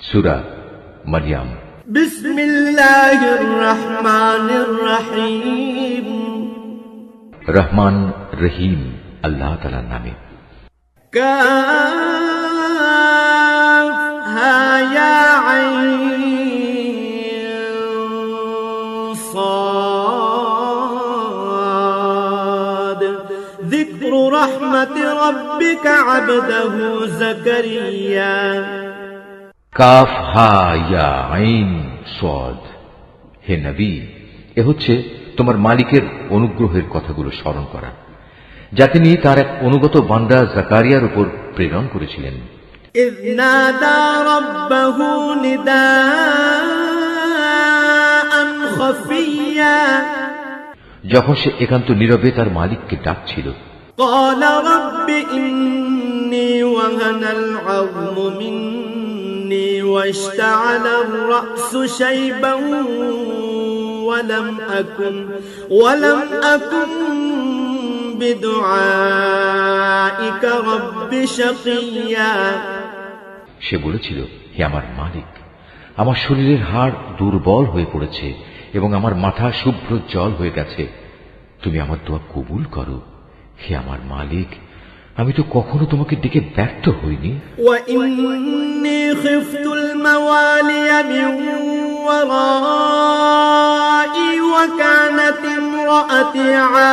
সূরা মারইয়াম। বিসমিল্লাহির রহমানির রহিম। রহমান রহিম আল্লাহ তাআলার নামে। কাফ হা ইয়া আইন সাদ। যিকরু রাহমাতি রাব্বিকা আবদাহু যাকারিয়া। কাফ হা ইয়া আইন সাদ। হে নবী, এ হচ্ছে তোমার মালিকের অনুগ্রহের কথাগুলো স্মরণ করা, যা তিনি তার এক অনুগত বান্দা জাকারিয়ার উপর প্রেরণ করেছিলেন। ইয নাদা রাব্বাহু নিদাআন খাফিয়্যা। যখন সে একান্ত নীরবে তার মালিককে ডাকছিল। ক্বালা রাব্বি ইন্নী ওয়াহানাল আযমু মিন্নী ওয়াশতা'আলা আর-রা'সু শাইবান ওয়ালাম আকুন বিদুআইকা রাব্বি শাকিয়্যা। সে বলেছিল, হে আমার মালিক, আমার শরীরের হাড় দুর্বল হয়ে পড়েছে এবং আমার মাথা শুভ্র জল হয়ে গেছে, তুমি আমার দোয়া কবুল করো। হে আমার মালিক, আমি তো কখনো তোমাকে ডেকে ব্যর্থ হইনি। ওয়া ইন্নী খিফতুল মাওয়ালিয়া মিন ওয়ারাই ওয়া কানাত ইমরাআতি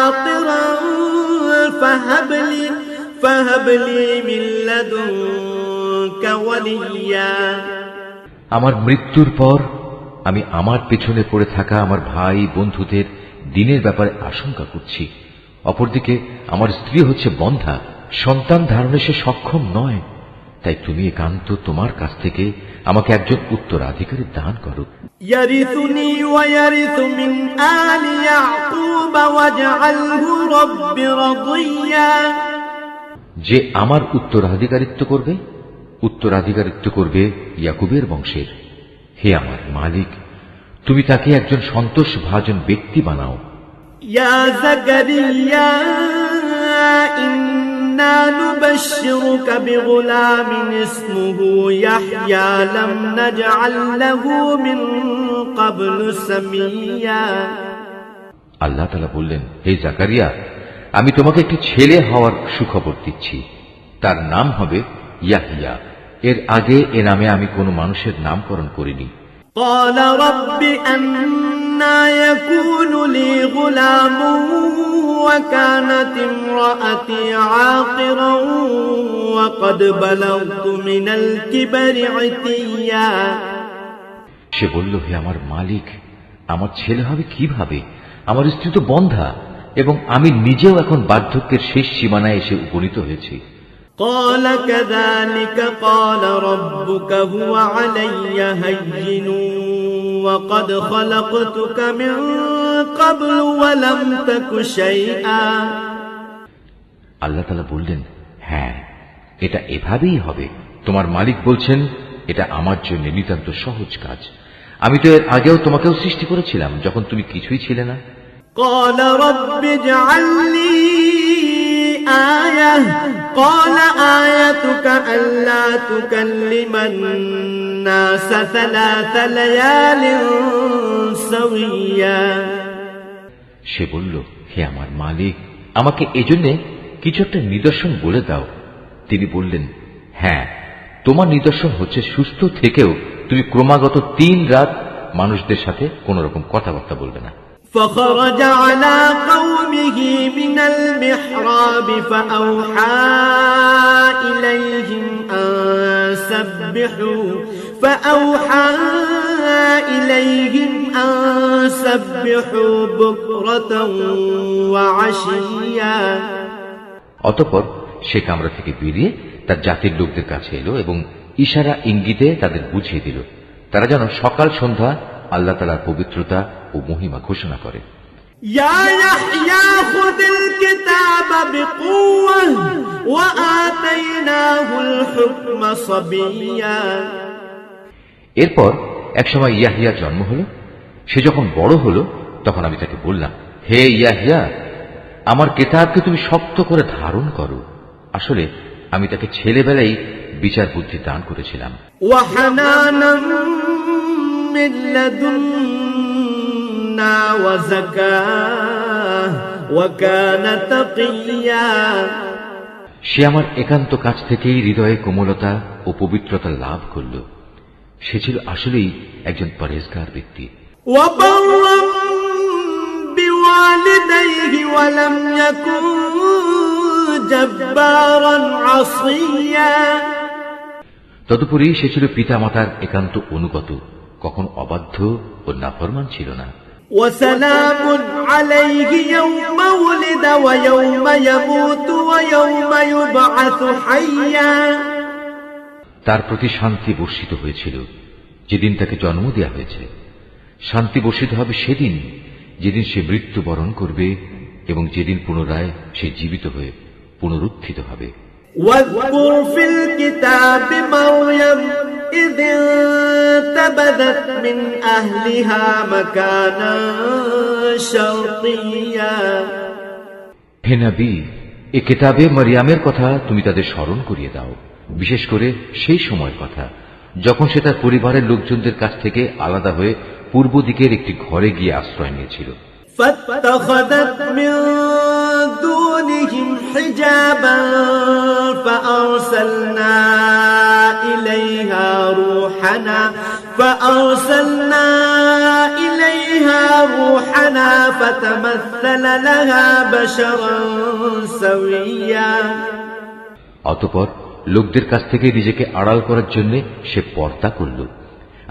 আকিরান ফাহাবলি মিন লাদুনকা ওয়ালিয়্যা। আমার মৃত্যুর পর আমি আমার পেছনে পড়ে থাকা আমার ভাই বন্ধুদের দিনের ব্যাপারে আশঙ্কা করছি। অপরদিকে আমার স্ত্রী হচ্ছে বন্ধ্যা, সন্তান ধারণে সে সক্ষম নয়, তাই তুমি একান্ত তোমার কাছ থেকে আমাকে একজন উত্তরাধিকারী দান করো। ইয়ারিসুনি ওয়া ইয়ারিসু মিন আলি ইয়াকুব ওয়াজআলহু রাব্বি রাদিয়্যা। যে আমার উত্তরাধিকারিত্ব করবে ইয়াকুবের বংশের। হে আমার মালিক, তুমি তাকে একজন সন্তোষভাজন ব্যক্তি বানাও। ইয়া যাকারিয়া ইন্না নুবাশশিরুকা বিগুলামিন ইসমুহু ইয়াহইয়া লাম নাজআল লাহু মিন ক্বাবলু সামিয়্যা। আল্লাহ তাআলা বললেন, হে জাকারিয়া, আমি তোমাকে একটি ছেলে হওয়ার সুখবর দিচ্ছি, তার নাম হবে ইয়াহইয়া। এর আগে এ নামে আমি কোনো মানুষের নামকরণ করিনি। قال رب أنى يكون لي غلام وكانت امرأتي عاقرا وقد بلغت من الكبر عتيا। সে বলল, হে আমার মালিক, আমার ছেলে হবে কিভাবে? আমার স্ত্রী তো বন্ধ্যা এবং আমি নিজেও এখন বার্ধক্যের শেষ সীমানায় এসে উপনীত হয়েছি। قال كذلك قال ربك هو علي هين وقد خلقتك من قبل ولم تك شيئا। আল্লাহ তাআলা বললেন, হ্যাঁ, এটা এভাবেই হবে। তোমার মালিক বলছেন, এটা আমার জন্য নিতান্ত সহজ কাজ। আমি তো এর আগেও তোমাকেও সৃষ্টি করেছিলাম যখন তুমি কিছুই ছিলে না। قال رب اجعل لي آية قال آيتك ألا تكلم الناس 3 ليال سويا। সে বলল, হে আমার মালিক, আমাকে এজন্য কিছু একটা নিদর্শন বলে দাও। তিনি বললেন, হ্যাঁ, তোমার নিদর্শন হচ্ছে সুস্থ থেকেও তুমি ক্রমাগত 3 রাত মানুষদের সাথে কোন রকম কথাবার্তা বলবে না। فخرج على قومه من المحراب فأوحى إليهم أن سبحوا بكرة وعشيا। অতঃপর সে কামরা থেকে বেরিয়ে তার জাতির লোকদের কাছে এলো এবং ইশারা ইঙ্গিতে তাদের বুঝিয়ে দিল, তারা যেন সকাল সন্ধ্যা আল্লাহ তাআলার পবিত্রতা ও মহিমা ঘোষণা করে। ইয়া ইয়াহইয়া খুযিল কিতাবা বিকুওয়া ওয়া আতাইনাহুল হুকমা সাবিয়্যা। এরপর একসময় ইয়াহইয়ার জন্ম হলো। সে যখন বড় হলো তখন আমি তাকে বললাম, হে ইয়াহইয়া, আমার কিতাবকে তুমি শক্ত করে ধারণ করো। আসলে আমি তাকে ছেলেবেলায় বিচার বুদ্ধি দান করেছিলাম। وحنانا من لدنا وزكاة وكان تقيا সে আমার একান্ত কাছ থেকেই হৃদয়ে কোমলতা ও পবিত্রতা লাভ করল। সে ছিল আসলেই একজন পরহেজগার ব্যক্তি। وبرا بوالديه ولم يكن جبارا عصيا তদুপরি সে ছিল পিতা মাতার একান্ত অনুগত, কখন অবাধ্য ও নাফরমান ছিল না। وسلام عليه يوم ولد ويوم يموت ويوم يبعث حيا তার প্রতি শান্তি বর্ষিত হয়েছিল যেদিন তাকে জন্ম দেওয়া হয়েছে। শান্তি বর্ষিত হবে সেদিন যেদিন সে মৃত্যুবরণ করবে এবং যেদিন পুনরায় সে জীবিত হয়ে পুনরুত্থিত হবে। واذكر في الكتاب مريم إذ انتبذت من أهلها مكانا شرقيا হে নবী, এ কিতাবে মারিয়ামের কথা তুমি তাদের স্মরণ করিয়ে দাও, বিশেষ করে সেই সময়ের কথা যখন সে তার পরিবারের লোকজনদের কাছ থেকে আলাদা হয়ে পূর্ব দিকের একটি ঘরে গিয়ে আশ্রয় নিয়েছিল। فاتخذت من دونهم حجابا فأرسلنا إليها روحنا فتمثل لها بشرا سويا অতঃপর লোকদের কাছ থেকে নিজেকে আড়াল করার জন্য সে পর্দা করল।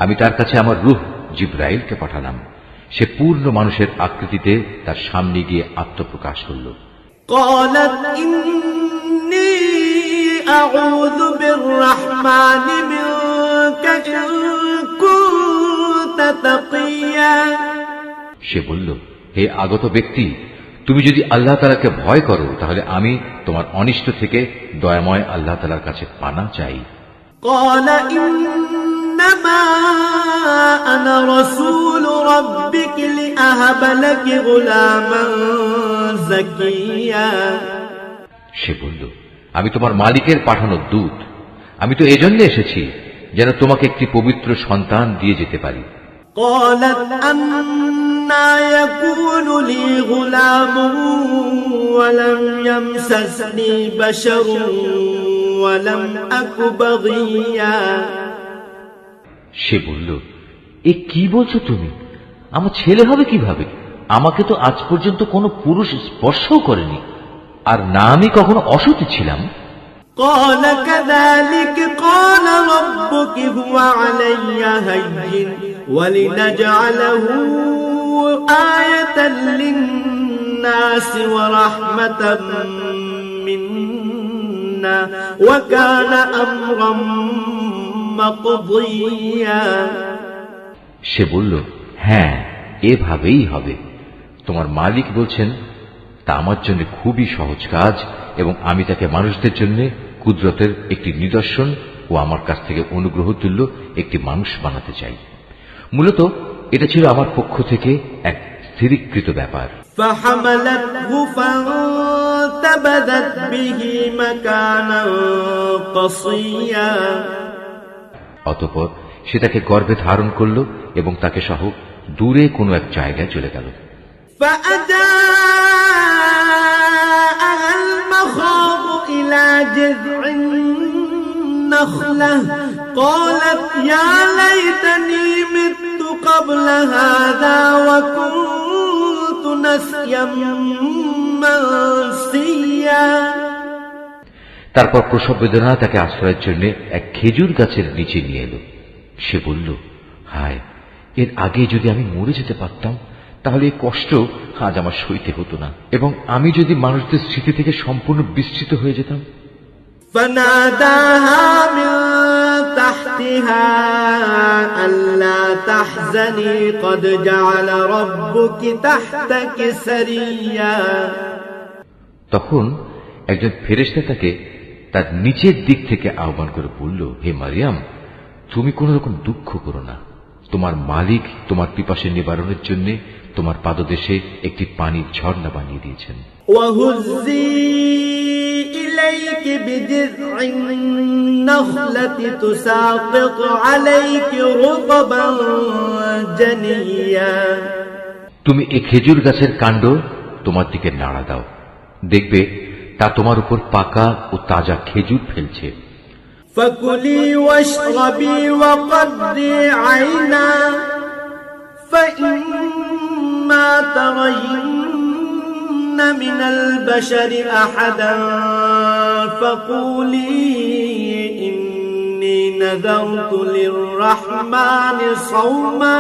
আমি তার কাছে আমার রূহ জিবরাইলকে পাঠালাম। সে পূর্ণ মানুষের আকৃতিতে তার সামনে গিয়ে আত্মপ্রকাশ করল। قالت إني أعوذ بالرحمن منك إن كنت تقيا সে বলল, হে আগত ব্যক্তি, তুমি যদি আল্লাহ তাআলাকে ভয় করো তাহলে আমি তোমার অনিষ্ট থেকে দয়াময় আল্লাহ তাআলার কাছে পানা চাই। قال إنما أنا رسول ربك لأهب لك غلاما زكيا সে বলল, আমি তোমার মালিকের পাঠানো দূত। আমি তো এজন্য এসেছি যেন তোমাকে একটি পবিত্র সন্তান দিয়ে যেতে পারি। قالت أنى يكون لي غلام ولم يمسسني بشر ولم أك بغيا সে বলল, এ কি বলছো তুমি? আমার ছেলে হবে কিভাবে? আমাকে তো আজ পর্যন্ত কোনো পুরুষ স্পর্শও করেনি, আর না আমি কখনো অসতী ছিলাম। قال كذلك قال ربك هو علي هين ولنجعله آية للناس ورحمة منا وكان أمرا مقضيا সে বলল, হ্যাঁ, এভাবেই হবে। তোমার মালিক বলছেন তা আমার জন্য খুবই সহজ কাজ, এবং আমি তাকে মানুষদের জন্য কুদরতের একটি নিদর্শন ও আমার কাছ থেকে অনুগ্রহ তুল্য একটি মানুষ বানাতে চাই। মূলত এটা ছিল আমার পক্ষ থেকে এক স্থিরীকৃত ব্যাপার। فحملته فانتبذت به مكانا قصيا অতঃপর সে তাকে গর্ভে ধারণ করল এবং তাকে সহ দূরে কোনো এক জায়গায় চলে গেল। فأجاءها المخاض إلى جذع النخلة قالت يا ليتني مت قبل هذا وكنت نسيا منسيا তারপর প্রসব বেদনা তাকে আশ্রয়ের জন্য এক খেজুর গাছের নিচে নিয়ে এলো। সে বলল, হায়, এর আগে যদি আমি মরে যেতে পারতাম তাহলে এই কষ্ট আজ আমার সইতে হতো না, এবং আমি যদি মানুষদের স্মৃতি থেকে সম্পূর্ণ বিস্তৃত হয়ে যেতাম। فناداها من تحتها ألا تحزني قد جعل ربك تحتك سريا তখন একজন ফেরেশতা তাকে তার নিচের দিক থেকে আহ্বান করে বলল, হে মারিয়াম, তুমি কোন রকম দুঃখ করো না। তোমার মালিক তোমার পিপাসা নিবারণের জন্য তোমার পাদদেশে একটি পানির ঝর্ণা বানিয়ে দিয়েছেন। وهزي إليك بجذع النخلة تساقط عليك رطبا جنيا তুমি এই খেজুর গাছের কাণ্ড তোমার দিকে নাড়া দাও, দেখবে তা তোমার উপর পাকা ও তাজা খেজুর ফেলছে। فكلي واشربي وقضي عينا فإما ترين من البشر أحدا فقولي إني نذرت للرحمن صوما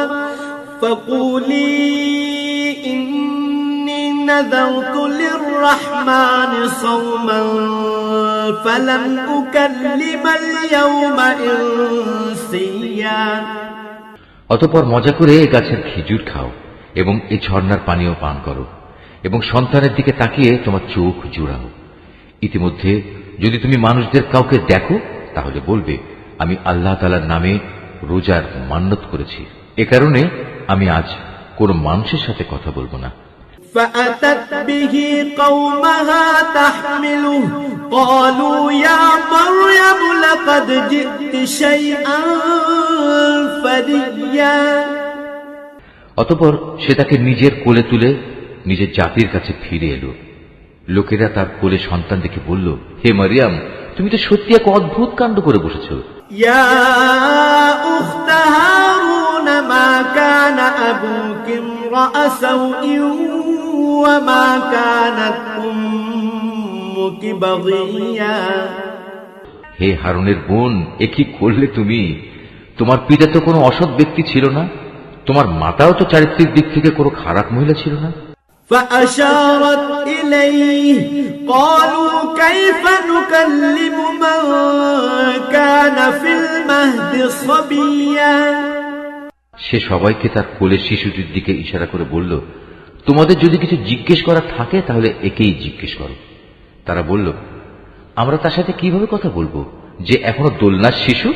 نذرت للرحمن صوما فلن أكلم اليوم إنسيا অতঃপর মজা করে এই গাছের খেজুর খাও এবং এই ঝর্ণার পানীয় পান করো এবং সন্তানের দিকে তাকিয়ে তোমার চোখ জুড়াও। ইতিমধ্যে যদি তুমি মানুষদের কাউকে দেখো তাহলে বলবে, আমি আল্লাহ তাআলার নামে রোজার মান্যত করেছি, এ কারণে আমি আজ কোন মানুষের সাথে কথা বলবো না। فأتت به قومها تحمله قالوا يا مريم لقد جئت شيئا فريا অতঃপর সে তাকে নিজের কোলে তুলে নিজের জাতির কাছে ফিরে এলো। লোকেরা তার কোলে সন্তান দেখে বলল, হে মারিয়াম, তুমি তো সত্যি এক অদ্ভুত কাণ্ড করে বসেছো। يا أخت هارون ما كان أبوك امرأ سوء وما كانت أمك بغيا হে হারুনের বোন, এ কি করলে তুমি? তোমার পিতা তো কোনো অসৎ ব্যক্তি ছিল না, তোমার মাতাও তো চারিত্রিক দিক থেকে কোনো খারাপ মহিলা ছিল না। فأشارت إليه قالوا كيف نكلم من كان في المهد صبيا সে সবাইকে তার কোলের শিশুটির দিকে ইশারা করে বলল, তোমাদের যদি কিছু জিজ্ঞেস করা থাকে তাহলে একেই জিজ্ঞেস করো। তারা বলল, আমরা তার সাথে কিভাবে কথা বলবো যে এখনো দোলনার শিশু?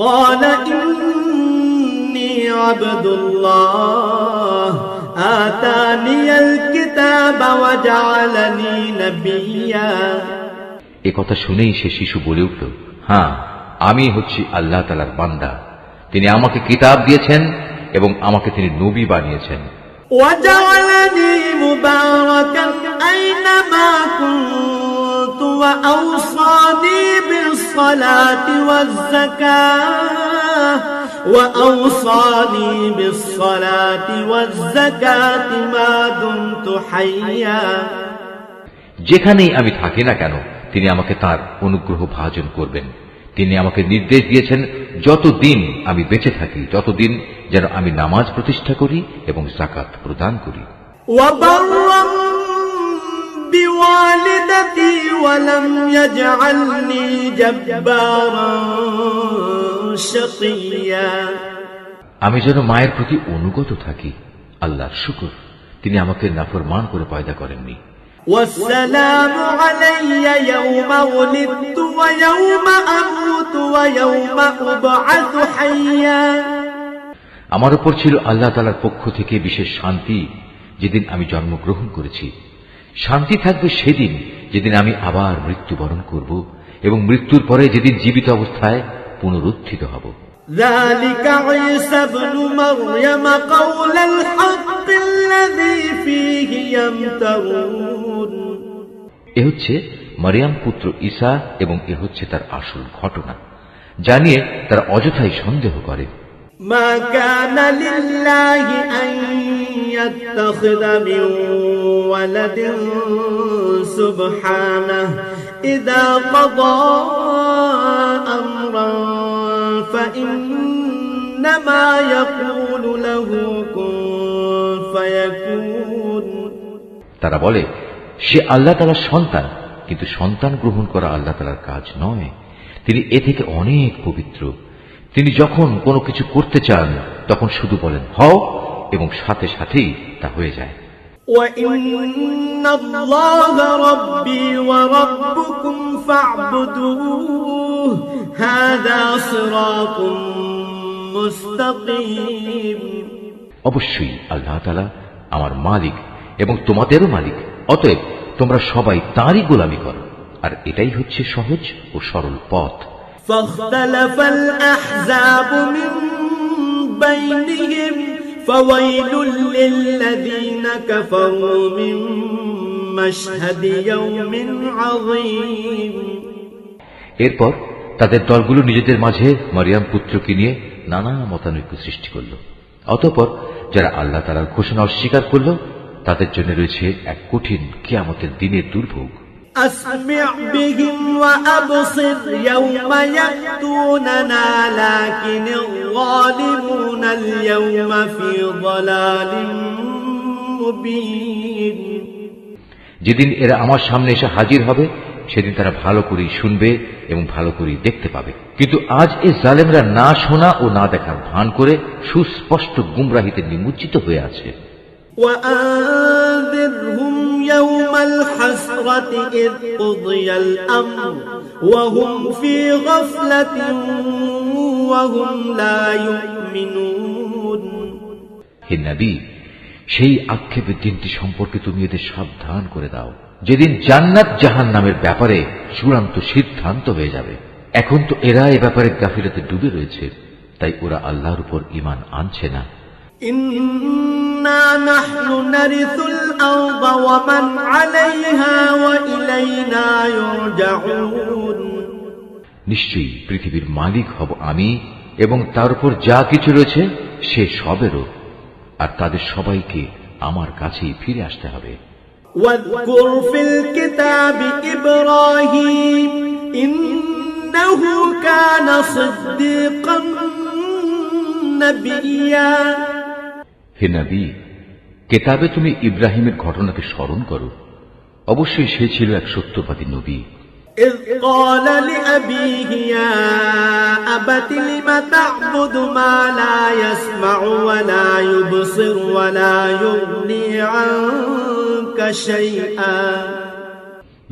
قال إني عبد الله آتاني الكتاب وجعلني نبيا এ কথা শুনেই সে শিশু বলে উঠল, হ্যাঁ, আমি হচ্ছি আল্লাহ তাআলার বান্দা, তিনি আমাকে কিতাব দিয়েছেন এবং আমাকে তিনি নবী বানিয়েছেন। وجعلني مباركا أينما كنت وأوصاني بالصلاة والزكاة ما دمت حيا যেখানেই আমি থাকি না কেন তিনি আমাকে তার অনুগ্রহ ভাজন করবেন। তিনি আমাকে নির্দেশ দিয়েছেন যতদিন আমি বেঁচে থাকি ততদিন যেন আমি নামাজ প্রতিষ্ঠা করি এবং যাকাত প্রদান করি। وبرا بوالدتي ولم يجعلني جبارا شقيا আমি যেন মায়ের প্রতি অনুগত থাকি। আল্লাহর শুকর, তিনি আমাকে নাফরমান করে পয়দা করেননি। والسلام علي يوم ولدت ويوم أموت ويوم أبعث حيا আমার উপর ছিল আল্লাহ তাআলার পক্ষ থেকে বিশেষ শান্তি যেদিন আমি জন্মগ্রহণ করেছি। শান্তি থাকবে সেদিন যেদিন আমি আবার মৃত্যুবরণ করব এবং মৃত্যুর পরে যেদিন জীবিত অবস্থায় পুনরুত্থিত হব। ذلك عيسى ابن مريم قول الحق الذي فيه يمترون এ হচ্ছে মারিয়াম পুত্র ঈসা এবং এ হচ্ছে তার আসল ঘটনা, জানিয়ে তারা অযথাই সন্দেহ করে। ما كان لله أن يتخذ من ولد سبحانه إذا قضى أمرا فإنما يقول له كن فيكون তারা বলে, সে আল্লাহ তাআলার সন্তান, কিন্তু সন্তান গ্রহণ করা আল্লাহ তাআলার কাজ নয়, তিনি এ থেকে অনেক পবিত্র। তিনি যখন কোনো কিছু করতে চান তখন শুধু বলেন হও এবং সাথে সাথেই তা হয়ে যায়। وَإِنَّ اللَّهَ رَبِّي وَرَبُّكُمْ فَاعْبُدُوهُ هَذَا صِرَاطٌ مُسْتَقِيمٌ অবশ্যই আল্লাহ তাআলা আমার মালিক এবং তোমাদেরও মালিক, অতএব তোমরা সবাই তাঁরই গোলামি করো, আর এটাই হচ্ছে সহজ ও সরল পথ। فاختلف الأحزاب من بينهم فويل للذين كفروا من مشهد يوم عظيم। এরপর তাদের দলগুলো নিজেদের মাঝে মরিয়ম পুত্রকে নিয়ে নানা মতানৈক্য সৃষ্টি করল। অতঃপর যারা আল্লাহ তাআলার ঘোষণা অস্বীকার করল তাদের জন্য রয়েছে এক কঠিন কিয়ামতের দিনের দুর্ভোগ। أسمع بهم وأبصر يوم يأتوننا لكن الظالمون اليوم في ضلال مبين। যেদিন এরা আমার সামনে এসে হাজির হবে সেদিন তারা ভালো করেই শুনবে এবং ভালো করেই দেখতে পাবে, কিন্তু আজ এই জালেমরা না শোনা ও না দেখার ভান করে সুস্পষ্ট গুমরাহিতে নিমজ্জিত হয়ে আছে। وأنذرهم يوم الحسرة إذ قضي الأمر وهم في غفلة وهم لا يؤمنون। হে নবী, সেই আক্ষেপের দিনটি সম্পর্কে তুমি এদের সাবধান করে দাও, যেদিন জান্নাত জাহান্নামের ব্যাপারে চূড়ান্ত সিদ্ধান্ত হয়ে যাবে। এখন তো এরা এ ব্যাপারে গাফিলাতে ডুবে রয়েছে, তাই ওরা আল্লাহর উপর ঈমান আনছে না। إنا نحن نرث الأرض ومن عليها وإلينا يرجعون। নিশ্চয়ই পৃথিবীর মালিক হব আমি এবং তার উপর যা কিছু রয়েছে সে সবেরও, আর তাদের সবাইকে আমার কাছেই ফিরে আসতে হবে। واذكر في الكتاب إبراهيم إنه كان صديقا نبيا। হে নবী, কেতাবে তুমি ইব্রাহিমের ঘটনাকে স্মরণ করো, অবশ্যই সে ছিল এক সত্যবাদী নবী। إذ قال لأبيه يا أبت لم تعبد ما لا يسمع ولا يبصر ولا يغني عنك شيئا।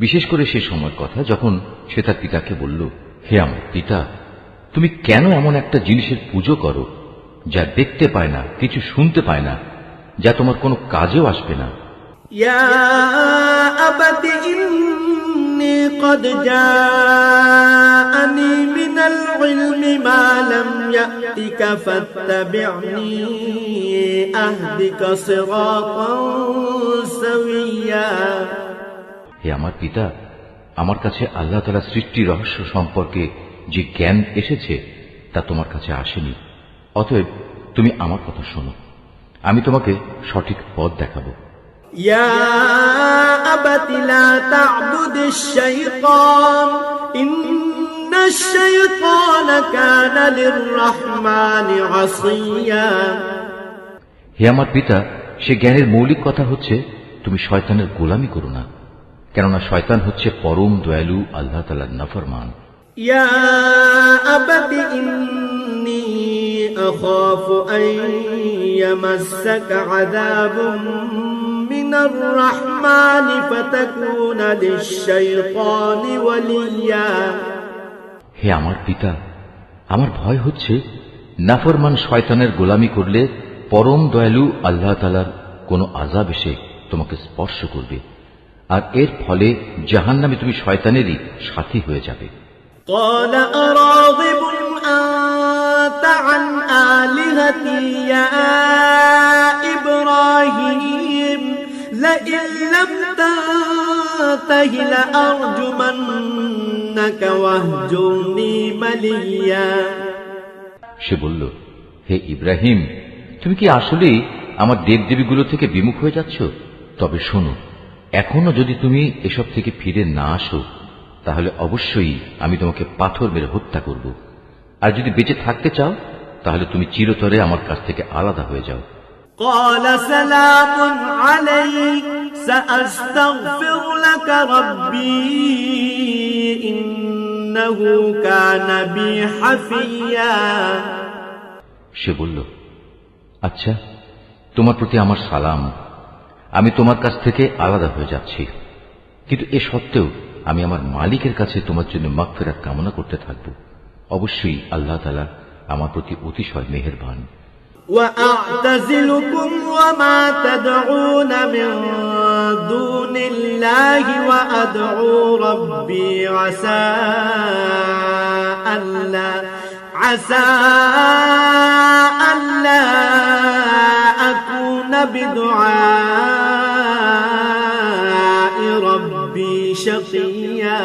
বিশেষ করে সে সময়ের কথা যখন সে তার পিতাকে বলল, হে আমার পিতা, তুমি কেন এমন একটা জিনিসের পুজো করো যা দেখতে পায় না, কিছু শুনতে পায় না, যা তোমার কোনো কাজেও আসবে না। يا أبت إني قد جاءني من العلم ما لم يأتك فاتبعني أهدك صراطا سويا। হে আমার পিতা, আমার কাছে আল্লাহ তাআলা সৃষ্টির রহস্য সম্পর্কে যে জ্ঞান এসেছে তা তোমার কাছে আসেনি, অতএব তুমি আমার কথা শোনো, আমি তোমাকে সঠিক পথ দেখাবো। يا أبت لا تعبد الشيطان إن الشيطان كان للرحمن عصيا। হে আমার পিতা, সে জ্ঞানের মৌলিক কথা হচ্ছে তুমি শয়তানের গোলামি করো না, কেননা শয়তান হচ্ছে পরম দয়ালু আল্লাহ তাআলার নাফরমান। يا أبت إني أخاف أن يمسك عذاب من الرحمن فتكون للشيطان وليا। হে আমার পিতা, আমার ভয় হচ্ছে নাফরমান শয়তানের গোলামি করলে পরম দয়ালু আল্লাহ তাআলার কোনো আযাব এসে তোমাকে স্পর্শ করবে, আর এর ফলে জাহান্নামে তুমি শয়তানেরই সাথী হয়ে যাবে। قال أراغب أنت عن آلهتي يا إبراهيم لئن لم تنته لأرجمنك واهجرني مليا। সে বলল, হে ইব্রাহিম, তুমি কি আসলেই আমার দেবদেবীগুলো থেকে বিমুখ হয়ে যাচ্ছ? তবে শোনো, এখনো যদি তুমি এসব থেকে ফিরে না আসো তাহলে অবশ্যই আমি তোমাকে পাথর মেরে হত্যা করব, আর যদি বেঁচে থাকতে চাও তাহলে তুমি চিরতরে আমার কাছ থেকে আলাদা হয়ে যাও। قال سلام عليك سأستغفر لك ربي إنه كان بي حفيا। সে বলল, আচ্ছা, তোমার প্রতি আমার সালাম, আমি তোমার কাছ থেকে আলাদা হয়ে যাচ্ছি, কিন্তু এ সত্ত্বেও আমি আমার মালিকের কাছে তোমার জন্য মাগফিরাত কামনা করতে থাকব। অবশ্যই আল্লাহ তাআলা আমার প্রতি অতিশয় মেহেরবান। وأعتزلكم وما تدعون من دون الله وأدعو ربي عسى ألا أكون بدعاء ربي شقيا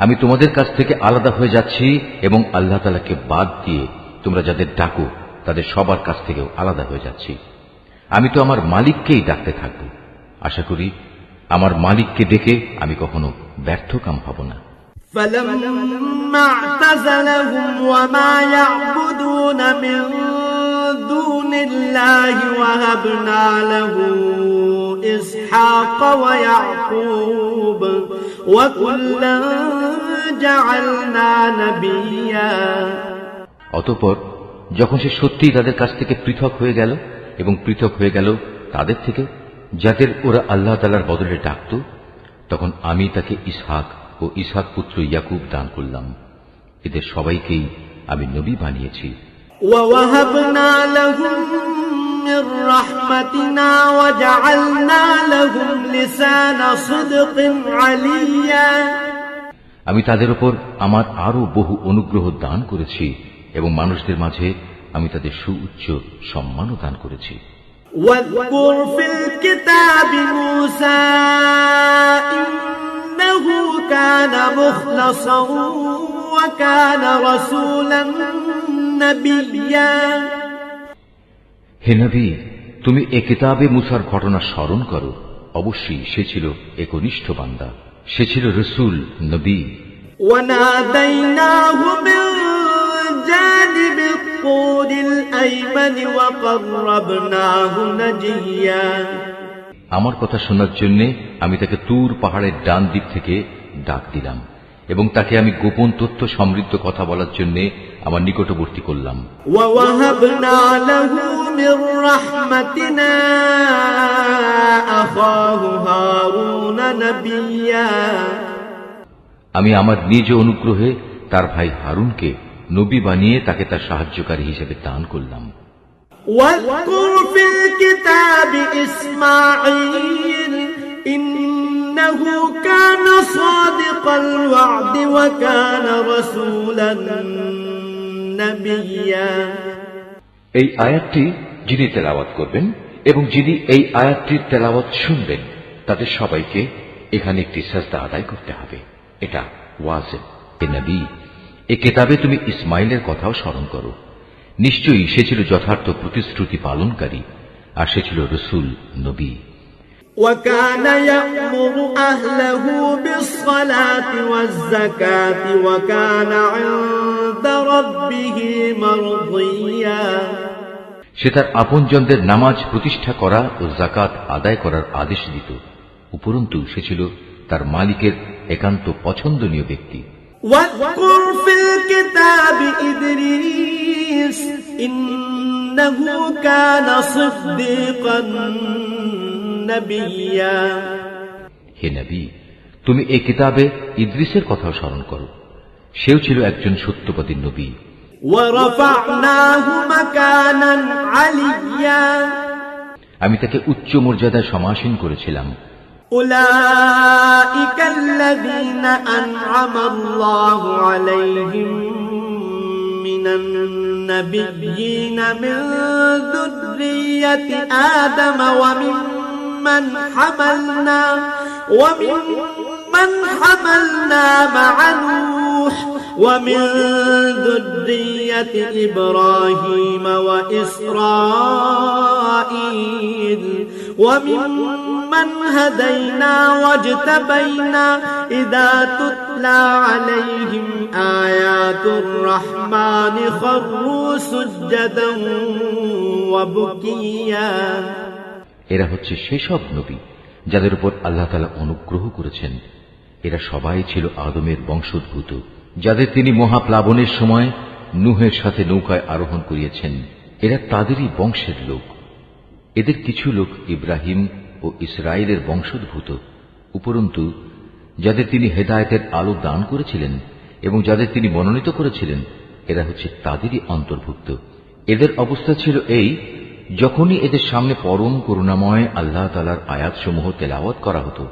আমি তোমাদের কাছ থেকে আলাদা হয়ে যাচ্ছি এবং আল্লাহ তাআলাকে বাদ দিয়ে তোমরা যাদের ডাকো তাদের সবার কাছ থেকেও আলাদা হয়ে যাচ্ছি। আমি তো আমার মালিককেই ডাকতে থাকব। আশা করি আমার মালিককে ডেকে আমি কখনো ব্যর্থকাম হব না। فلما اعتزلهم وما يعبدون من دون الله وهبنا له إسحاق ويعقوب وكلا جعلنا نبيا অতঃপর যখন সে সত্যিই তাদের কাছ থেকে পৃথক হয়ে গেল এবং পৃথক হয়ে গেল তাদের থেকে যাদের ওরা আল্লাহ তাআলার বদলে ডাকত, তখন আমি তাকে ইসহাক ও ইসহাক পুত্র ইয়াকুব দান করলাম। এদের সবাইকেই আমি নবী বানিয়েছি। ووهبنا لهم من رحمتنا وجعلنا لهم لسان صدق عليا আমি তাদের উপর আমার আরো বহু অনুগ্রহ দান করেছি এবং মানুষদের মাঝে আমি তাদের সুউচ্চ সম্মানও দান করেছি। واذكر في الكتاب موسى إنه كان مخلصا وكان رسولا نبيا হে নবী, তুমি এ কিতাবে মুসার ঘটনা স্মরণ করো। অবশ্যই সে ছিল একনিষ্ঠ বান্দা, সে ছিল রসুল, নবী। وناديناه من جانب الطور الأيمن وقربناه نجيا আমার কথা শোনার জন্য আমি তাকে তুর পাহাড়ের ডান দিক থেকে ডাক দিলাম এবং তাকে আমি গোপন তথ্য সমৃদ্ধ কথা বলার জন্য আমার নিকটবর্তী করলাম। ووهبنا له من رحمتنا أخاه هارون نبيا আমি আমার নিজ অনুগ্রহে তার ভাই হারুনকে নবী বানিয়ে তাকে তার সাহায্যকারী হিসেবে দান করলাম। واذكر في الكتاب إسماعيل إنه كان صادق الوعد وكان رسولا نبيا এই আয়াতটি যিনি তেলাওয়াত করবেন এবং যিনি এই আয়াতটির তেলাওয়াত শুনবেন তাদের সবাইকে এখানে একটি সাজদা আদায় করতে হবে। এটা ওয়াজিব। হে নবী, এই কিতাবে তুমি ইসমাইলের কথাও স্মরণ করো। নিশ্চয়ই সে ছিল যথার্থ প্রতিশ্রুতি পালনকারী আর সে ছিল রসুল, নবী। وكان يأمر أهله بالصلاة والزكاة وكان عند ربه مرضيا সে তার আপনজনদের নামাজ প্রতিষ্ঠা করা ও যাকাত আদায় করার আদেশ দিত। উপরন্তু সে ছিল তার মালিকের একান্ত পছন্দনীয় ব্যক্তি। واذكر في الكتاب إدريس إنه كان صديقا نبيا হে নবী, তুমি এই কিতাবে ইদ্রিসের কথাও স্মরণ করো। সেও ছিল একজন সত্যবাদী নবী। ورفعناه مكانا عليا আমি তাকে উচ্চ মর্যাদায় সমাসীন করেছিলাম। أولئك الذين أنعم الله عليهم من النبيين من ذرية آدم وممن حملنا مع نوح ومن ذرية إبراهيم وإسرائيل وممن هدينا واجتبينا إذا تتلى عليهم آيات الرحمن خروا سجدا وبكيا এরা হচ্ছে সেসব নবী যাদের উপর আল্লাহ তাআলা অনুগ্রহ করেছেন। এরা সবাই ছিল আদমের বংশোদ্ভূত, যাদের তিনি মহাপ্লাবনের সময় নূহের সাথে নৌকায় আরোহণ করিয়েছেন। এরা তাদেরই বংশের লোক। এদের কিছু লোক ইব্রাহিম ও ইসরায়েলের বংশোদ্ভূত। উপরন্তু যাদের তিনি হেদায়েতের আলো দান করেছিলেন এবং যাদের তিনি মনোনীত করেছিলেন, এরা হচ্ছে তাদেরই অন্তর্ভুক্ত। এদের অবস্থা ছিল এই, যখনই এদের সামনে পরম করুণাময় আল্লাহ তাআলার আয়াতসমূহ তেলাওয়াত করা হতো,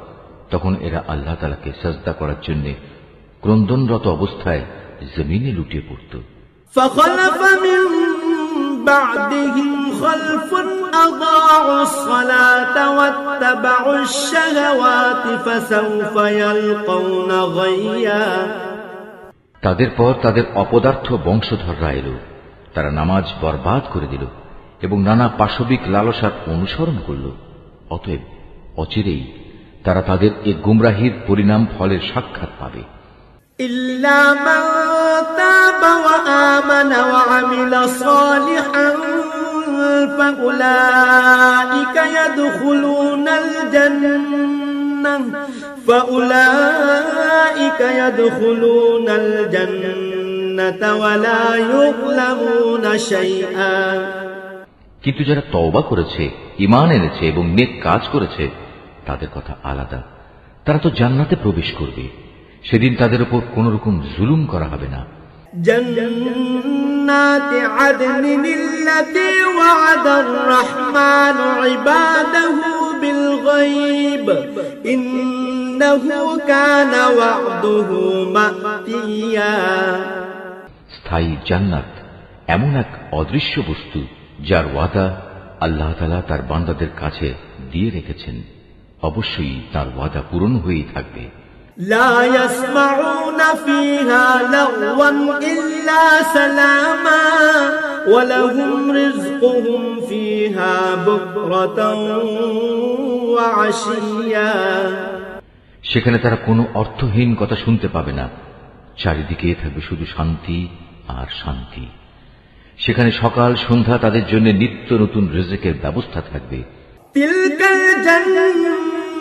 তখন এরা আল্লাহ তাআলাকে সাজদা করার জন্য ক্রন্দনরত অবস্থায় জমিনে লুটিয়ে পড়ত। فخلف من بعدهم خلف أضاعوا الصلاة واتبعوا الشهوات فسوف يلقون غيا। তাদের পর তাদের অপদার্থ বংশধররা এলো, তারা নামাজ বরবাদ করে দিল এবং নানা পাশবিক লালসার অনুসরণ করল। অতএব অচিরেই তারা তাদের এ গুমরাহির পরিণাম ফলের সাক্ষাৎ পাবে। إلا من تاب وآمن وعمل صالحا فأولئك يدخلون الجنة ولا يظلمون شيئا। কিন্তু যারা তওবা করেছে, ঈমান এনেছে এবং নেক কাজ করেছে, তাদের কথা আলাদা। তারা তো জান্নাতে প্রবেশ করবে, সেদিন তাদের উপর কোন রকম জুলুম করা হবে না। জান্নাতি আদনিন আল্লাতী ওয়া'আদার রাহমানু ইবাদাহু বিল গায়ব ইন্নাহু কানা ওয়া'দুহু মা'তিয়া। স্থায়ী জান্নাত এমন এক অদৃশ্য বস্তু যার ওয়াদা আল্লাহ তাআলা তার বান্দাদের কাছে দিয়ে রেখেছেন। অবশ্যই তার ওয়াদা পূরণ হয়েই থাকবে। لا يسمعون فيها لغوا إلا سلاما ولهم رزقهم فيها بكرة وعشيا। সেখানে তারা কোনো অর্থহীন কথা শুনতে পাবে না, চারিদিকে থাকবে শুধু শান্তি আর শান্তি। সেখানে সকাল সন্ধ্যা তাদের জন্য নিত্য নতুন রিজকের ব্যবস্থা থাকবে। তিলকাল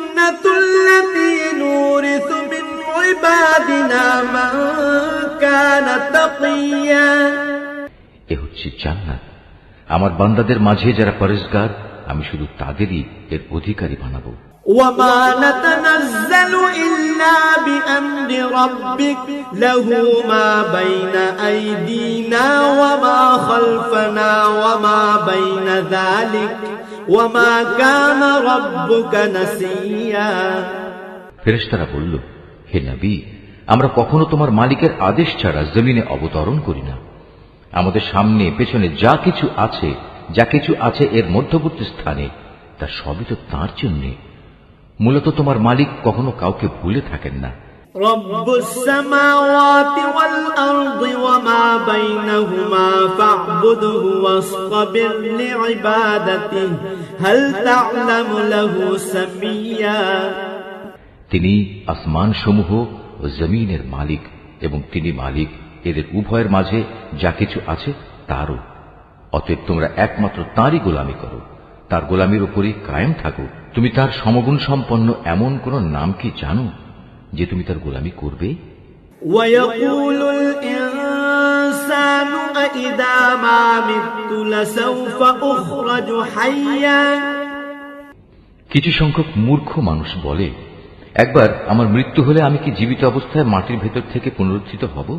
জান্নাতুল্লাতী নুরিসু মিন ইবাদিনা মান কানা তাকিয়া। এ হচ্ছে জান্নাত, আমার বান্দাদের মাঝে যারা পরহেজগার, আমি শুধু তাদেরই এর অধিকারী বানাবো। وما نتنزل إلا بأمر ربك له ما بين أيدينا وما خلفنا وما بين ذلك وما كان ربك نسيا। ফেরেশতারা বলল, হে নবী, আমরা কখনো তোমার মালিকের আদেশ ছাড়া জমিনে অবতরণ করি না। আমাদের সামনে পেছনে যা কিছু আছে এর মধ্যবর্তী স্থানে, তা সবই তো তাঁর জন্যে। মূলত তোমার মালিক কখনো কাউকে ভুলে থাকেন না। রব্বুস সামাওয়াতি ওয়াল আরদি ওয়া মা বাইনাহুমা ফা'বুদহু ওয়াসতাবির লিইবাদাতিহি হাল তা'লামু লাহু সামিয়া। তিনি আসমানসমূহ ও জমিনের মালিক এবং তিনি মালিক এদের উভয়ের মাঝে যা কিছু আছে তারও। অতএব তোমরা একমাত্র তাঁরই গোলামি করো, তার গোলামির উপরই কায়েম থাকো। তুমি তার সমগুণ সম্পন্ন এমন কোন নাম কি জানো যে তুমি তার গোলামি করবে? ওয়ায়াকুলুল ইনসানু আইদা মা মিতু লাসাউফা উখরাজু হাইয়া। কিছু সংখ্যক মূর্খ মানুষ বলে, একবার আমার মৃত্যু হলে আমি কি জীবিত অবস্থায় মাটির ভেতর থেকে পুনরুত্থিত হব?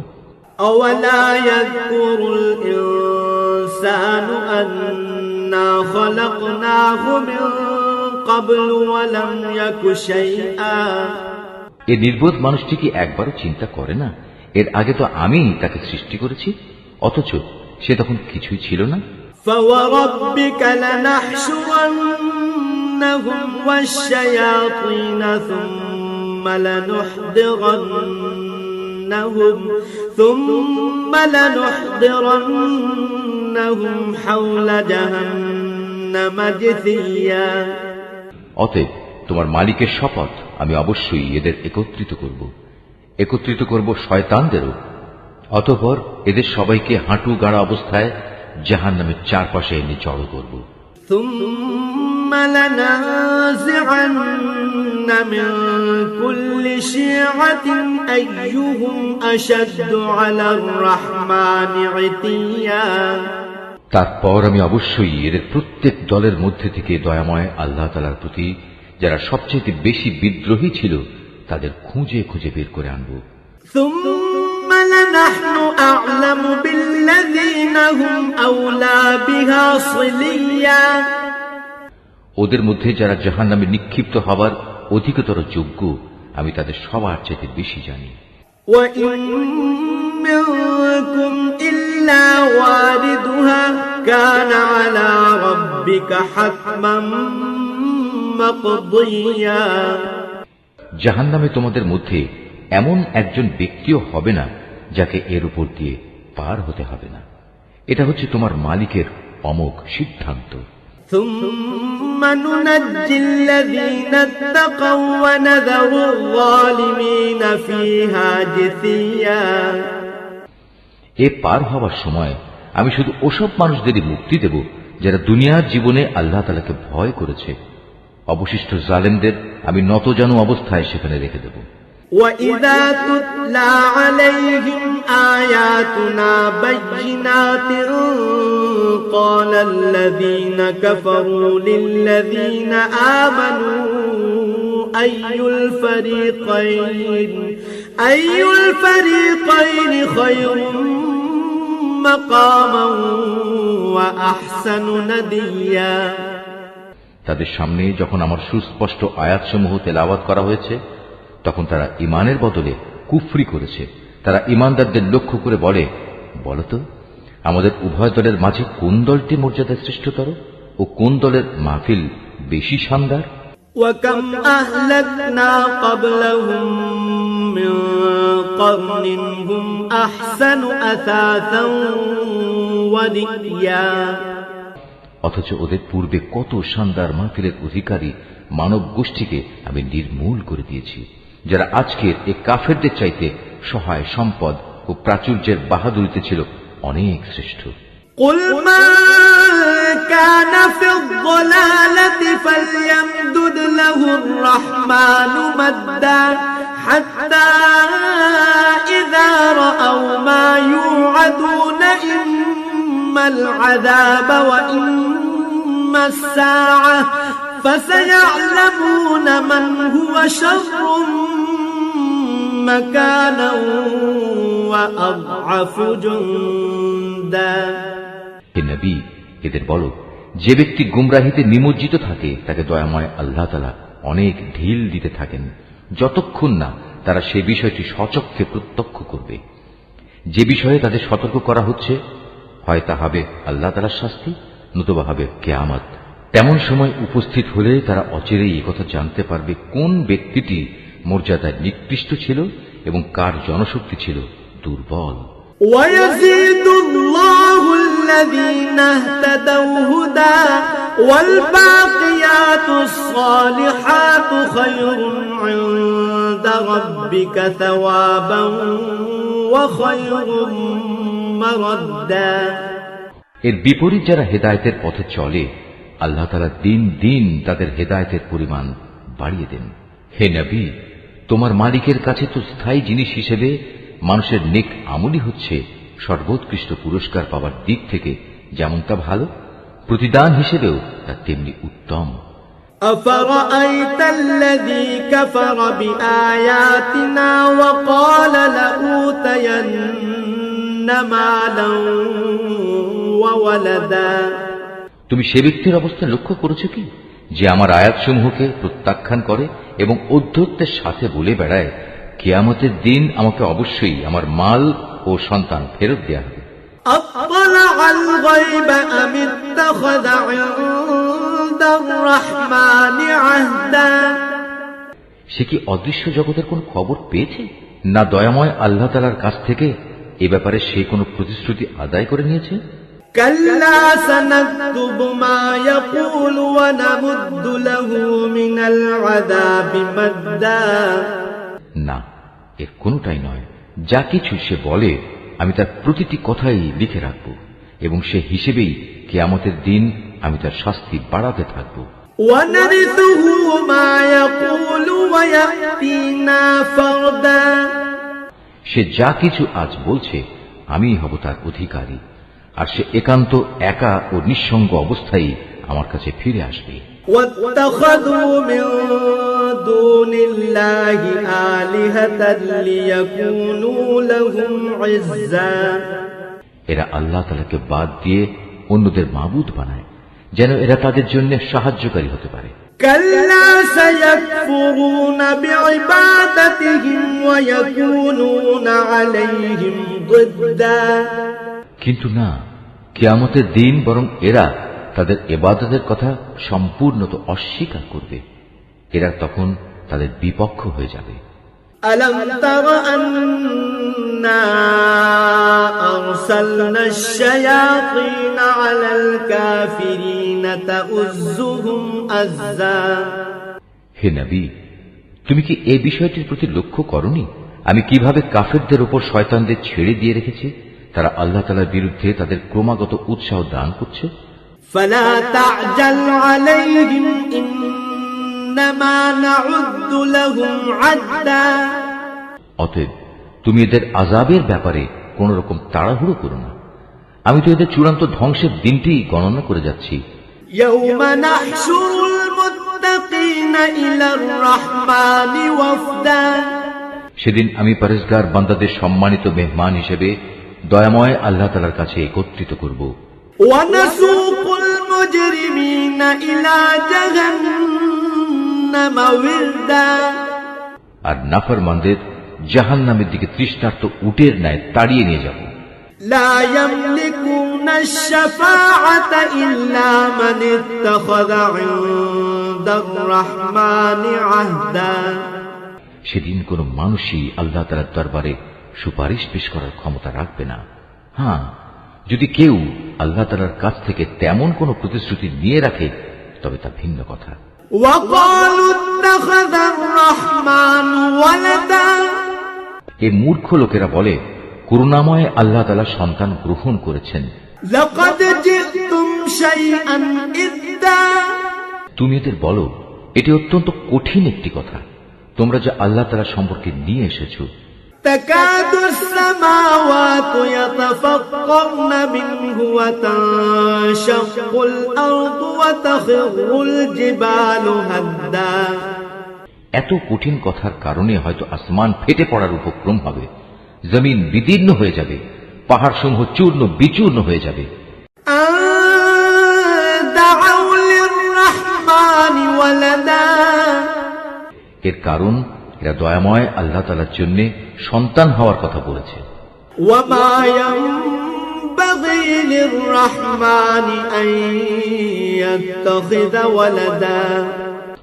আওয়ালা ইয়াযকুরুল ইনসানু আন্না খালাকনাহু মিন ক্বাবলু ওয়া লাম ইয়াকু শাইআ। এই নির্বোধ মানুষটি কি একবারও চিন্তা করে না, এর আগে তো আমি তাকে সৃষ্টি করেছি, অথচ সে তখন কিছুই ছিল না। ফাওয়ারাব্বিকা লানাহশুরান্নাহুম ওয়াশ-শায়াতিন থুম্মা লানুহদিরান্নাহুম হাওলা জাহান্নামা জিসিয়া। অতএব তোমার মালিকের শপথ, আমি অবশ্যই এদের একত্রিত করব শয়তানদেরও। অতঃপর এদের সবাইকে হাঁটু গাড়া অবস্থায় জাহান্নামের চারপাশে এনে জড়ো করব। থুম্মা লানাযি'আন্না মিন কুল্লি শি'আতিন আইয়ুহুম আশাদ্দু আলার রাহমানি ইতিয়া। তারপর আমি অবশ্যই এদের প্রত্যেক দলের মধ্যে থেকে দয়াময় আল্লাহ তাআলার প্রতি যারা সবচেয়ে বেশি বিদ্রোহী ছিল তাদের খুঁজে খুঁজে বের করে আনবো। ثم لنحن أعلم بالذين هم أولى بها صليا ওদের মধ্যে যারা জাহান্নামে নিক্ষিপ্ত হবার অধিকতর যোগ্য আমি তাদের সবার চেয়ে বেশি জানি। وإن منكم إلا واردها كان على ربك حتما مقضيا জাহান্নামে তোমাদের মধ্যে এমন একজন ব্যক্তিও হবে না যাকে এর উপর দিয়ে পার হতে হবে না। এটা হচ্ছে তোমার মালিকের অমোঘ সিদ্ধান্ত। ثم ننجي الذين اتقوا ونذر الظالمين فيها جثيا এ পার হওয়ার সময় আমি শুধু ওসব মানুষদেরই মুক্তি দেব যারা দুনিয়ার জীবনে আল্লাহ তাআলাকে ভয় করেছে। অবশিষ্ট জালেমদের আমি নতজানু অবস্থায় সেখানে রেখে দেব। وَإِذَا تُتْلَى عَلَيْهِمْ آيَاتُنَا بَيِّنَاتٍ قَالَ الَّذِينَ كَفَرُوا لِلَّذِينَ آمَنُوا أَيُّ الْفَرِيقَيْنِ خَيْرٌ مَقَامًا وَأَحْسَنُ نَدِيًّا তাদের সামনে যখন আমার সুস্পষ্ট আয়াতসমূহ তেলাওয়াত করা হয়েছে তখন তারা ঈমানের বদলে কুফরি করেছে। তারা ঈমানদারদের লক্ষ্য করে বলে, বলতো আমাদের উভয় দলের মাঝে কোন দলটি মর্যাদা শ্রেষ্ঠতর ও কোন দলের মাহফিল বেশি শানদার। وَكَمْ أَهْلَكْنَا قَبْلَهُمْ مِنْ قَرْنٍ هُمْ أَحْسَنُ أَثَاثًا وَرِئْيًا অথচ ওদের পূর্বে কত শানদার মাহফিলের অধিকারী মানব গোষ্ঠীকে আমি নির্মূল করে দিয়েছি, যারা আজকের এই কাফেরদের চাইতে সহায় সম্পদ ও প্রাচুর্যের বাহাদুরিতে ছিল অনেক শ্রেষ্ঠ। قُلْ مَنْ كَانَ فِي الضَّلَالَةِ فَلْيَمْدُدْ لَهُ الرَّحْمَنُ مَدًّا حَتَّى إِذَا رَأَوْا مَا يُوعَدُونَ إِمَّا الْعَذَابَ وَإِمَّا السَّاعَةَ فَسَيَعْلَمُونَ مَنْ هُوَ شَرٌّ مَكَانًا وَأَضْعَفُ جُنْدًا হে নবী, এদের বলো, যে ব্যক্তি গুমরাহিতে নিমজ্জিত থাকে তাকে দয়াময় আল্লাহ তাআলা অনেক ঢিল দিতে থাকেন যতক্ষণ না তারা সে বিষয়টি সচক্ষে প্রত্যক্ষ করবে। যে বিষয়ে তাদের সতর্ক করা হচ্ছে হয় তা হবে আল্লাহ তাআলার শাস্তি, নতুবা হবে কিয়ামত। তেমন সময় উপস্থিত হলে তারা অচিরেই একথা জানতে পারবে কোন ব্যক্তিটি মর্যাদায় নিকৃষ্ট ছিল এবং কার জনশক্তি ছিল দুর্বল। وَيَزِيدُ اللَّهُ الَّذِينَ اهْتَدَوْا هُدًى وَالْبَاقِيَاتُ الصَّالِحَاتُ خَيْرٌ عِندَ رَبِّكَ ثَوَابًا وَخَيْرٌ مَرَدًّا এর বিপরীত যারা হেদায়েতের পথে চলে আল্লাহ তাআলা দিন দিন তাদের হেদায়েতের পরিমাণ বাড়িয়ে দেন। হে নবী, তোমার মালিকের কাছে তো স্থায়ী জিনিস হিসেবে মানুষের নেক আমলই হচ্ছে সর্বোৎকৃষ্ট পুরস্কার পাওয়ার দিক থেকে যেমন তা ভালো, প্রতিদান হিসেবেও তা তেমনি উত্তম। أَفَرَأَيْتَ الَّذِي كَفَرَ بِآيَاتِنَا وَقَالَ لَأُوتَيَنَّ مَالًا وَوَلَدًا তুমি সে ব্যক্তির অবস্থা লক্ষ্য করেছ কি যে আমার আয়াতসমূহকে প্রত্যাখ্যান করে এবং ঔদ্ধত্যের সাথে বলে বেড়ায় কিয়ামতের দিন আমাকে অবশ্যই আমার মাল ও সন্তান ফেরত দেয়া হবে। أَطَّلَعَ الْغَيْبَ أَمِ اتَّخَذَ عِندَ الرَّحْمَنِ عَهْدًا সে কি অদৃশ্য জগতের কোন খবর পেয়েছে, না দয়াময় আল্লাহ তাআলার কাছ থেকে এ ব্যাপারে সে কোনো প্রতিশ্রুতি আদায় করে নিয়েছে? كَلَّا سَنَكْتُبُ مَا يَقُولُ وَنَمُدُّ لَهُ مِنَ الْعَذَابِ مَدًّا না, এর কোনটাই নয়। যা কিছু সে বলে আমি তার প্রতিটি কথাই লিখে রাখব এবং সে হিসেবেই কিয়ামতের দিন আমি তার শাস্তি বাড়াতে থাকব। وَنَرِثُهُ مَا يَقُولُ وَيَأْتِينَا فَرْدًا সে যা কিছু আজ বলছে আমিই হব তার অধিকারী, আর সে একান্ত একা ও নিঃসঙ্গ অবস্থায় আমার কাছে ফিরে আসবে। وَاتَّخَذُوا مِن دُونِ اللَّهِ آلِهَةً لِيَكُونُوا لَهُمْ عِزًّا এরা আল্লাহ তাআলাকে বাদ দিয়ে অন্যদের মাবুদ বানায়, যেন এরা তাদের জন্য সাহায্যকারী হতে পারে। كلا سيكفرون بعبادتهم ويكونون عليهم ضدا কিন্তু না, কিয়ামতের দিন বরং এরা তাদের ইবাদতের কথা সম্পূর্ণত অস্বীকার করবে। এরা তখন তাদের বিপক্ষ হয়ে যাবে। ألم تر أنا أرسلنا الشياطين على الكافرين تؤزهم أزا হে নবী, তুমি কি এই বিষয়টির প্রতি লক্ষ্য করনি আমি কিভাবে কাফেরদের উপর শয়তানদের ছেড়ে দিয়ে রেখেছি? তারা আল্লাহ তাআলার বিরুদ্ধে তাদের ক্রমাগত উৎসাহ দান করছে। فلا تعجل عليهم إنما نعد لهم عدا অতএব তুমি এদের আযাবের ব্যাপারে কোন রকম তাড়াহুড়ো করো না, আমি তো এদের চূড়ান্ত ধ্বংসের দিনটি গণনা করে যাচ্ছি। يوم نحشر المتقين إلى الرحمن وفدا সেদিন আমি পরেশগার বান্দাদের সম্মানিত মেহমান হিসেবে দয়াময় আল্লাহ তাআলার কাছে একত্রিত করব। ونسوق المجرمين إلى جهنم وردا আর নাফরমানদের জাহান্নামের দিকে তৃষ্ণার্ত উটের ন্যায় তাড়িয়ে নিয়ে যাব। لا يملكون الشفاعة إلا من اتخذ عند الرحمن عهدا সেদিন কোন মানুষই আল্লাহ তাআলার দরবারে সুপারিশ পেশ করার ক্ষমতা রাখবে না। হ্যাঁ, যদি কেউ আল্লাহ তাআলার কাছ থেকে তেমন কোন প্রতিশ্রুতি নিয়ে রাখে তবে তা ভিন্ন কথা। وقالوا اتخذ الرحمن ولدا এই মূর্খ লোকেরা বলে করুণাময় আল্লাহ তাআলা সন্তান গ্রহণ করেছেন। لقد جئتم شيئا إدا তুমি এদের বলো এটি অত্যন্ত কঠিন একটি কথা তোমরা যা আল্লাহ তাআলা সম্পর্কে নিয়ে এসেছো। تكاد السماوات يتفطرن منه وتنشق الأرض وتخر الجبال هدا এত কঠিন কথার কারণে হয়তো আসমান ফেটে পড়ার উপক্রম হবে, জমিন বিদীর্ণ হয়ে যাবে, পাহাড় সমূহ চূর্ণ বিচূর্ণ হয়ে যাবে। أن دعوا للرحمن ولدا এর কারণ এরা দয়াময় আল্লাহ তাআলার জন্য সন্তান হওয়ার কথা বলেছে। وما ينبغي للرحمن أن يتخذ ولدا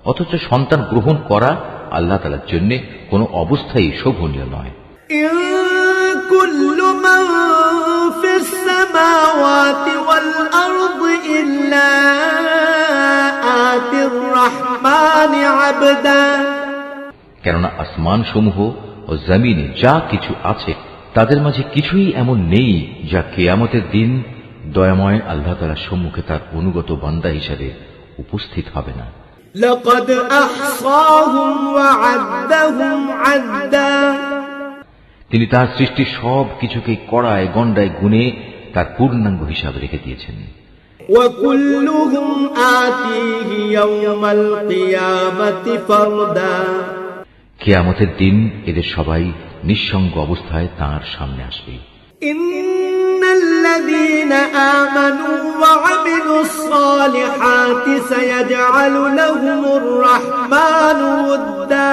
অথচ সন্তান গ্রহণ করা আল্লাহ তাআলার জন্য কোনো অবস্থায় শোভনীয় নয়। إن كل من في السماوات والأرض إلا آتي الرحمن عبدا কেননা আসমান সমূহ ও জমিনে যা কিছু আছে তাদের মাঝে কিছুই এমন নেই যা কিয়ামতের দিন দয়াময় আল্লাহ তাআলার সম্মুখে তার অনুগত বান্দা হিসেবে উপস্থিত হবে না। لقد أحصاهم وعدهم عدا তিনি তার সৃষ্টি সব কিছুকে কড়ায় গণ্ডায় গুণে তার পূর্ণাঙ্গ হিসাবে রেখে দিয়েছেন। وكلهم آتيه يوم القيامة فردا কিয়ামতের দিন এদের সবাই নিঃসঙ্গ অবস্থায় তার সামনে আসবে। إن الذين آمنوا وعملوا الصالحات سيجعل لهم الرحمن ودا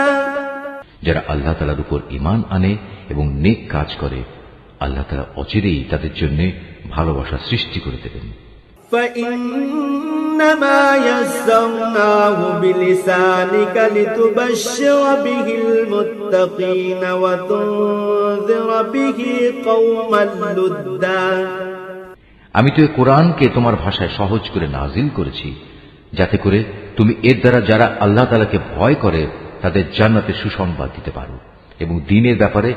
যারা আল্লাহ তাআলার উপর ঈমান আনে এবং নেক কাজ করে আল্লাহ তাআলা অচিরেই তাদের জন্য ভালোবাসা সৃষ্টি করে দেবেন। فإنما يسرناه بلسانك لتبشر به المتقين وتنذر به قوما لدا আমি তো এই কোরআনকে তোমার ভাষায় সহজ করে নাজিল করেছি যাতে করে তুমি এর দ্বারা যারা আল্লাহ তাআলাকে ভয় করে তাদের জান্নাতের সুসংবাদ দিতে পারো এবং দ্বীনের ব্যাপারে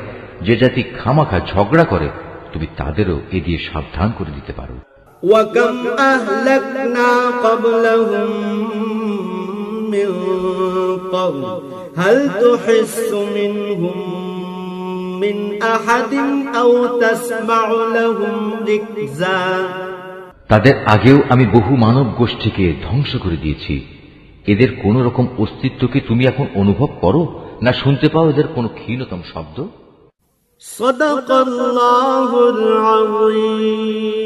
যে জাতি খামাখা ঝগড়া করে তুমি তাদেরও এ দিয়ে সাবধান করে দিতে পারো। وكم أهلكنا قبلهم من قرن هل تحس منهم من أحد أو تسمع لهم ركزا তাদের আগেও আমি বহু মানব গোষ্ঠীকে ধ্বংস করে দিয়েছি, এদের কোন রকম অস্তিত্বকে তুমি এখন অনুভব করো না শুনতে পাও এদের কোনো ক্ষীণতম শব্দ? صدق الله العظيم.